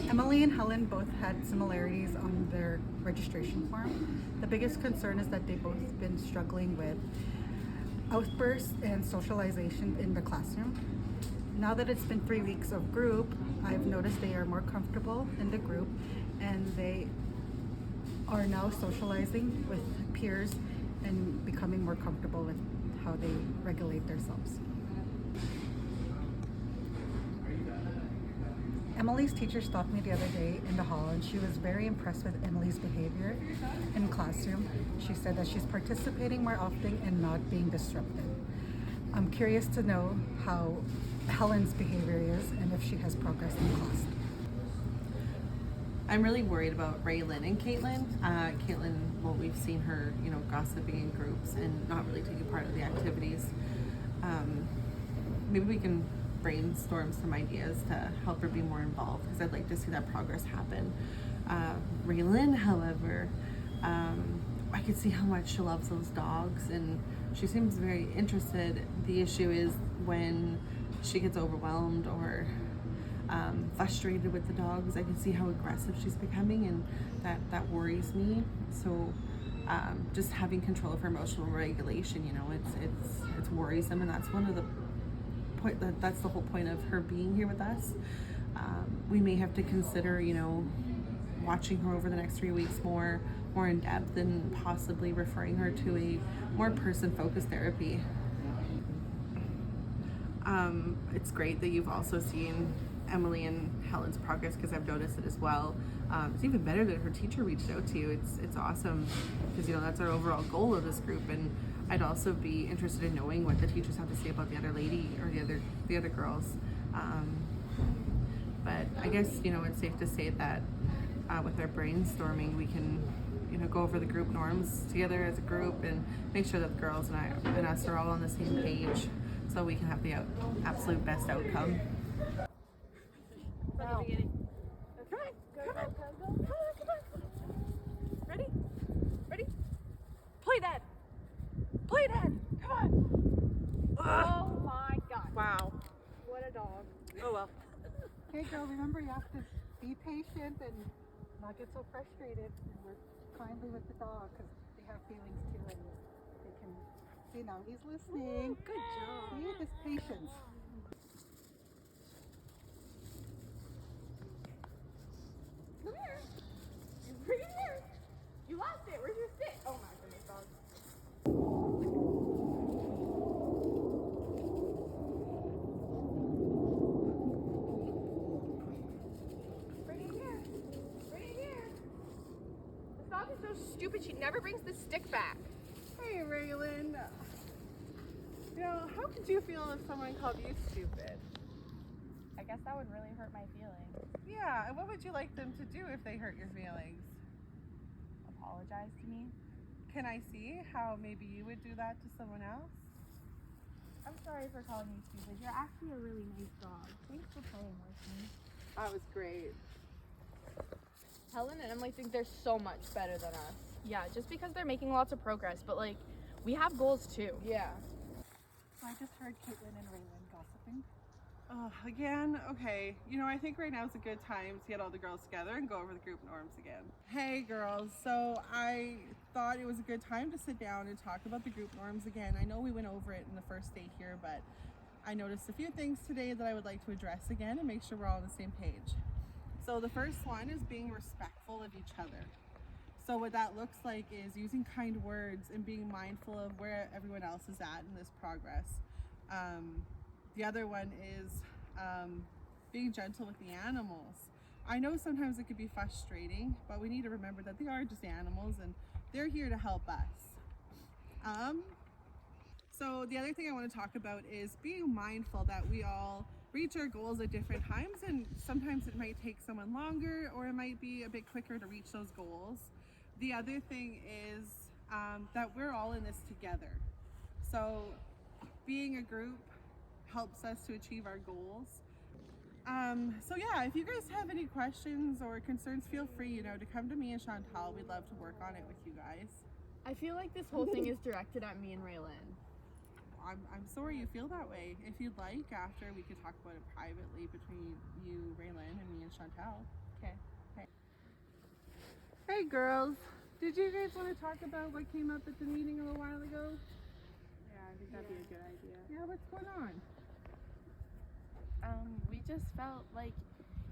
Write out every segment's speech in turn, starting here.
Emily and Helen both had similarities on their registration form. The biggest concern is that they've both been struggling with outbursts and socialization in the classroom. Now that it's been 3 weeks of group, I've noticed they are more comfortable in the group and they are now socializing with peers and becoming more comfortable with how they regulate themselves. Emily's teacher stopped me the other day in the hall and she was very impressed with Emily's behavior in classroom. She said that she's participating more often and not being disruptive. I'm curious to know how Helen's behavior is and if she has progressed in class. I'm really worried about Raylin and Caitlin. Caitlin, well, we've seen her, gossiping in groups and not really taking part of the activities. Maybe we can brainstorm some ideas to help her be more involved because I'd like to see that progress happen. Raylin, however, I could see how much she loves those dogs and she seems very interested. The issue is when she gets overwhelmed or frustrated with the dogs. I can see how aggressive she's becoming and that worries me. So just having control of her emotional regulation, it's worrisome, and that's one of the that's the whole point of her being here with us. We may have to consider, watching her over the next 3 weeks more in depth and possibly referring her to a more person-focused therapy. It's great that you've also seen Emily and Helen's progress because I've noticed it as well. It's even better that her teacher reached out to you. It's awesome because that's our overall goal of this group, and I'd also be interested in knowing what the teachers have to say about the other lady or the other girls. But I guess it's safe to say that with our brainstorming we can go over the group norms together as a group and make sure that the girls and us are all on the same page so we can have the absolute best outcome. From the beginning. Come on. Ready? Ready? Play dead. Come on. Oh my god. Wow. What a dog. Oh well. Hey girl, remember you have to be patient and not get so frustrated and work kindly with the dog because they have feelings too and they can see now he's listening. Good job. See, this patience. Come here. Bring it here. You lost it. Where's your stick? Oh my goodness, dog. Bring it here. This dog is so stupid. She never brings the stick back. Hey, Raylin. How could you feel if someone called you stupid? I guess that would really hurt my feelings. Yeah, and what would you like them to do if they hurt your feelings? Apologize to me. Can I see how maybe you would do that to someone else? I'm sorry for calling you stupid. You're actually a really nice dog. Thanks for playing with me. That was great. Helen and Emily think they're so much better than us. Yeah, just because they're making lots of progress, but we have goals too. Yeah. So I just heard Caitlin and Raylin gossiping. Oh, again? Okay. I think right now is a good time to get all the girls together and go over the group norms again. Hey, girls. So I thought it was a good time to sit down and talk about the group norms again. I know we went over it in the first day here, but I noticed a few things today that I would like to address again and make sure we're all on the same page. So the first one is being respectful of each other. So what that looks like is using kind words and being mindful of where everyone else is at in this progress. The other one is being gentle with the animals. I know sometimes it could be frustrating, but we need to remember that they are just animals and they're here to help us. So the other thing I want to talk about is being mindful that we all reach our goals at different times, and sometimes it might take someone longer or it might be a bit quicker to reach those goals. The other thing is that we're all in this together. So being a group helps us to achieve our goals. So yeah, if you guys have any questions or concerns, feel free, to come to me and Chantal. We'd love to work on it with you guys. I feel like this whole thing is directed at me and Raylin. I'm sorry you feel that way. If you'd like, after we could talk about it privately between you, Raylin, and me and Chantal. Hey girls, did you guys want to talk about what came up at the meeting a little while ago? Yeah, I think that'd be a good idea. Yeah, what's going on? We just felt like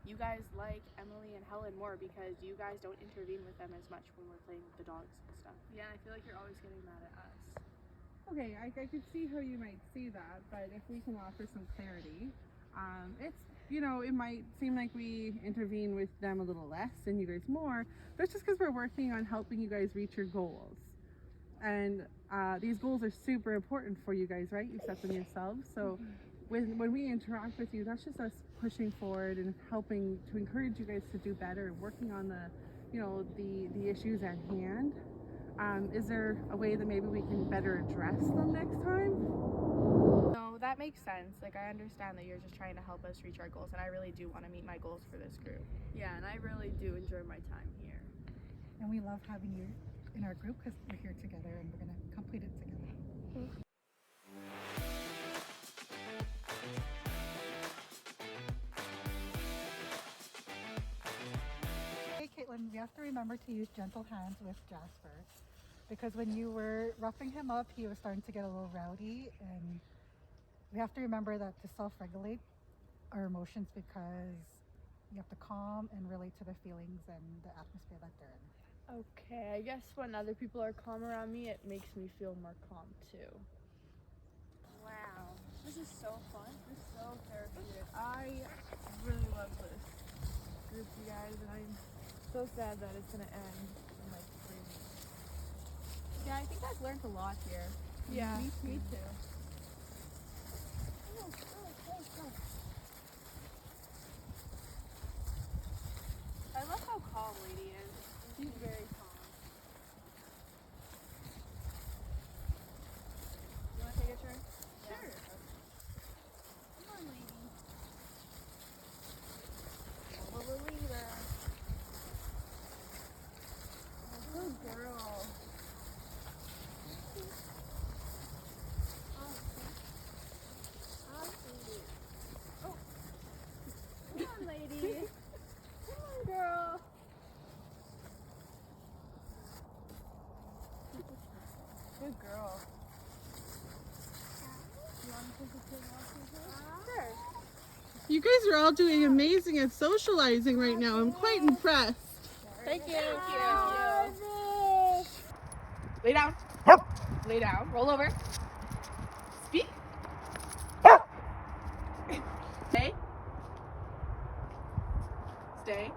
you guys like Emily and Helen more because you guys don't intervene with them as much when we're playing with the dogs and stuff. Yeah, I feel like you're always getting mad at us. Okay, I could see how you might see that, but if we can offer some clarity, it's, you know, it might seem like we intervene with them a little less and you guys more, but it's just because we're working on helping you guys reach your goals. And these goals are super important for you guys, right? You set them yourselves. So when we interact with you, that's just us pushing forward and helping to encourage you guys to do better, working on the, you know, the issues at hand. Is there a way that maybe we can better address them next time? No, that makes sense. Like, I understand that you're just trying to help us reach our goals, and I really do want to meet my goals for this group. Yeah, and I really do enjoy my time here. And we love having you in our group because we're here together and we're going to complete it together. Hey Caitlin, we have to remember to use gentle hands with Jasper because when you were roughing him up, he was starting to get a little rowdy, and we have to remember that to self-regulate our emotions because you have to calm and relate to the feelings and the atmosphere that they're in. Okay, I guess when other people are calm around me, it makes me feel more calm too. Wow, this is so fun. This is so therapeutic. I really love this group, you guys, and I'm so sad that it's gonna end in like 3 weeks. Yeah, I think I've learned a lot here. Yeah, me too. I love how calm Lady is. She's very calm. You want to take a turn? Sure. Come on, Lady. Follow the leader. Good girl. Come on, lady. Come on, girl. Good girl. You want to take a quick walk with her? Sure. You guys are all doing amazing at socializing right now. I'm quite impressed. Thank you. Lay down. Lay down. Roll over. Speak. Stay. Stay.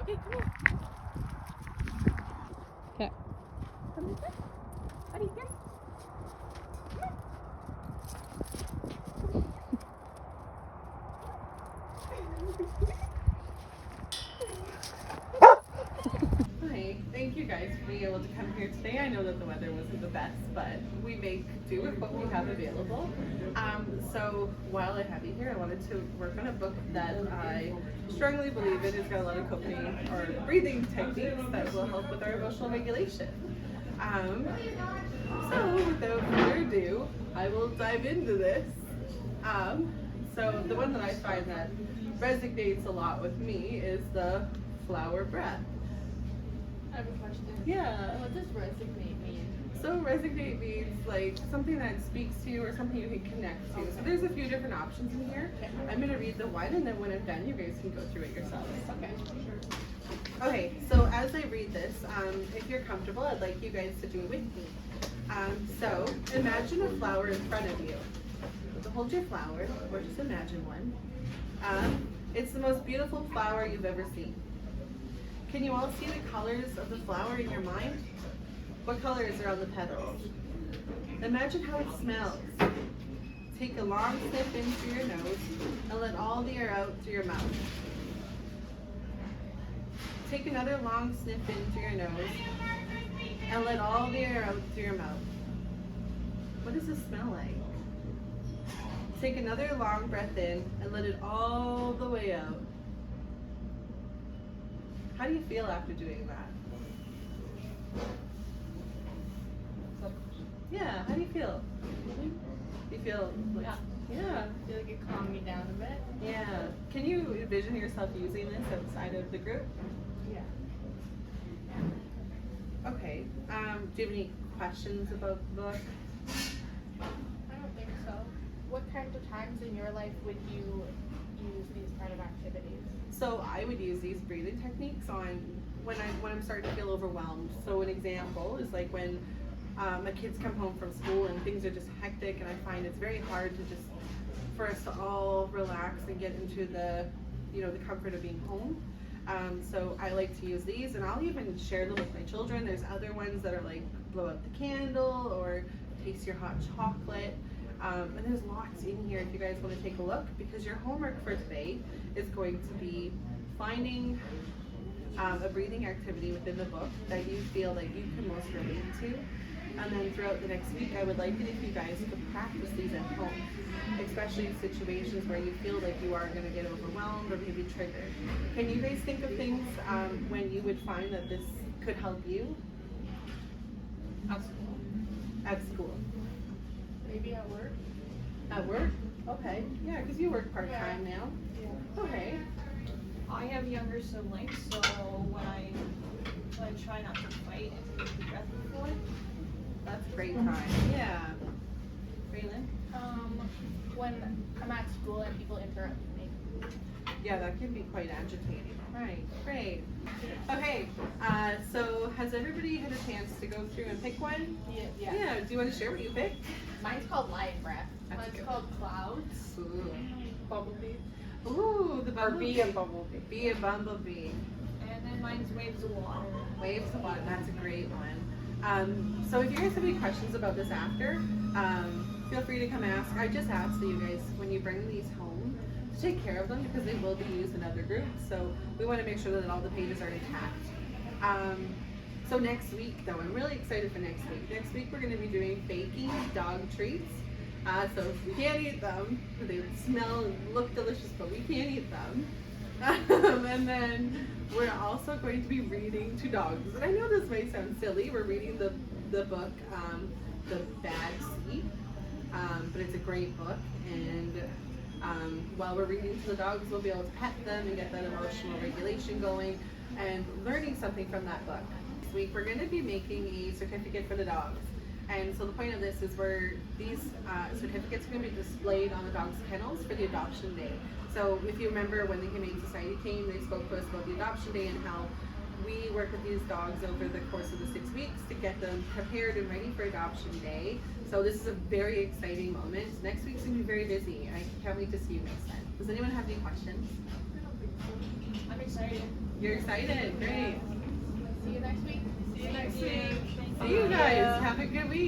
Okay, come here. Okay. Come here. Buddy, here. Hi, thank you guys for being able to come here today. I know that the weather wasn't the best, but we make do with what we have available. So while I have you here, I wanted to work on a book that I strongly believe in has got a lot of coping or breathing techniques that will help with our emotional regulation. So without further ado, I will dive into this. So the one that I find that resonates a lot with me is the flower breath. I have a question. Yeah. What does resignate mean? So resignate means like something that speaks to you or something you can connect to. So there's a few different options in here. I'm gonna read the one, and then when I'm done, you guys can go through it yourselves. Okay. Okay, so as I read this, if you're comfortable, I'd like you guys to do it with me. So imagine a flower in front of you. So hold your flower, or just imagine one. It's the most beautiful flower you've ever seen. Can you all see the colors of the flower in your mind? What colors are on the petals? Imagine how it smells. Take a long sniff in through your nose and let all the air out through your mouth. Take another long sniff in through your nose and let all the air out through your mouth. What does this smell like? Take another long breath in and let it all the way out. How do you feel after doing that? Yeah, how do you feel? You feel like, yeah. I feel like it calmed me down a bit. Yeah. Can you envision yourself using this outside of the group? Yeah. Okay. Do you have any questions about the book? I don't think so. What kinds of times in your life would you use these kind of activities? So I would use these breathing techniques on when I'm starting to feel overwhelmed. So an example is like when my kids come home from school and things are just hectic, and I find it's very hard to just for us to all relax and get into the the comfort of being home. So I like to use these, and I'll even share them with my children. There's other ones that are like blow out the candle or taste your hot chocolate. And there's lots in here if you guys want to take a look, because your homework for today is going to be finding a breathing activity within the book that you feel like you can most relate to. And then throughout the next week, I would like it if you guys could practice these at home, especially in situations where you feel like you are going to get overwhelmed or maybe triggered. Can you guys think of things when you would find that this could help you? At school. At school. Maybe at work? At work? Okay. Yeah, because you work part-time now. Yeah. Okay. I have younger siblings, so when I try not to fight and to take a breath before, That's a great time. Yeah. Raylan? When I'm at school and people interrupt me. Yeah, that can be quite agitating. Right, great. Okay, so has everybody had a chance to go through and pick one? Yeah, do you want to share what you picked? Mine's called Lion Breath. That's Mine's good. called Clouds. Ooh. Bumblebee. Ooh, the Or bumblebee. Bee and Bumblebee. Be a bumblebee. and then mine's waves of water. Waves of water, that's a great one. So if you guys have any questions about this after, feel free to come ask. I just ask that you guys, when you bring these home, to take care of them because they will be used in other groups. So we want to make sure that all the pages are intact. So next week, though, I'm really excited for next week. Next week we're going to be doing baking dog treats. So we can't eat them. They smell and look delicious, but we can't eat them. And then we're also going to be reading to dogs. And I know this may sound silly. We're reading the book, The Bad Seed. But it's a great book. And while we're reading to the dogs, we'll be able to pet them and get that emotional regulation going and learning something from that book. This week we're going to be making a certificate for the dogs. And so the point of this is where these certificates are going to be displayed on the dogs' kennels for the adoption day. So if you remember when the Humane Society came, they spoke to us about the adoption day and how we work with these dogs over the course of the 6 weeks to get them prepared and ready for adoption day. So this is a very exciting moment. Next week's going to be very busy. I can't wait to see you next time. Does anyone have any questions? I'm excited. You're excited? Great. See you next week. See you next week. See you guys. Have a good week.